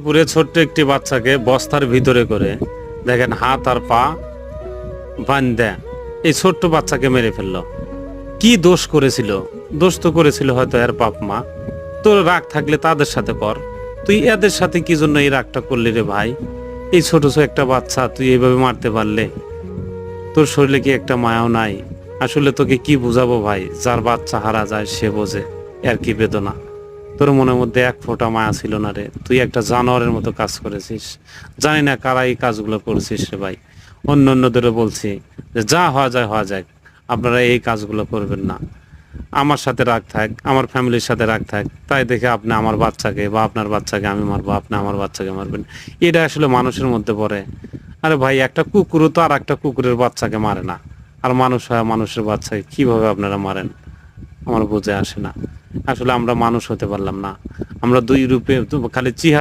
পুরে ছোট্ট একটি বাচ্চাকে বস্তার ভিতরে করে দেখেন হাত আর পা বান্ধে এই ছোট্ট বাচ্চাকে মেরে ফেললো। কি দোষ করেছিল? দোষ তো করেছিল হয়তো এর বাপ মা। তোর রাগ থাকলে তাদের সাথে কর, তুই এদের সাথে কি জন্য এই রাগটা করলি রে ভাই? এই ছোট ছোট একটা বাচ্চা তুই এইভাবে মারতে পারলে? তোর শরীরে কি একটা মায়াও নাই? আসলে তোকে কি বুঝাবো ভাই, যার বাচ্চা হারা যায় সে বোঝে এর কি বেদনা। তোর মনের মধ্যে এক ফোঁটা মায়া ছিল না রে, তুই একটা জানোয়ারের মতো কাজ করেছিস। জানি না কারা এই কাজগুলো করছিস রে ভাই। অন্য অন্যদেরও বলছি যে যা হওয়া যায় হওয়া যাক, আপনারা এই কাজগুলো করবেন না। আমার সাথে রাগ থাক, আমার ফ্যামিলির সাথে রাগ থাক, তাই দেখে আপনি আমার বাচ্চাকে বা আপনার বাচ্চাকে আমি মারবো, আপনি আমার বাচ্চাকে মারবেন, এটা আসলে মানুষের মধ্যে পড়ে? আরে ভাই, একটা কুকুরও তো আর একটা কুকুরের বাচ্চাকে মারে না, আর মানুষ হয় মানুষের বাচ্চাকে কিভাবে আপনারা মারেন আমার বুঝে আসে না। আসলে আমরা মানুষ হতে পারলাম না, আমরা দুই রূপে খালি চেহারা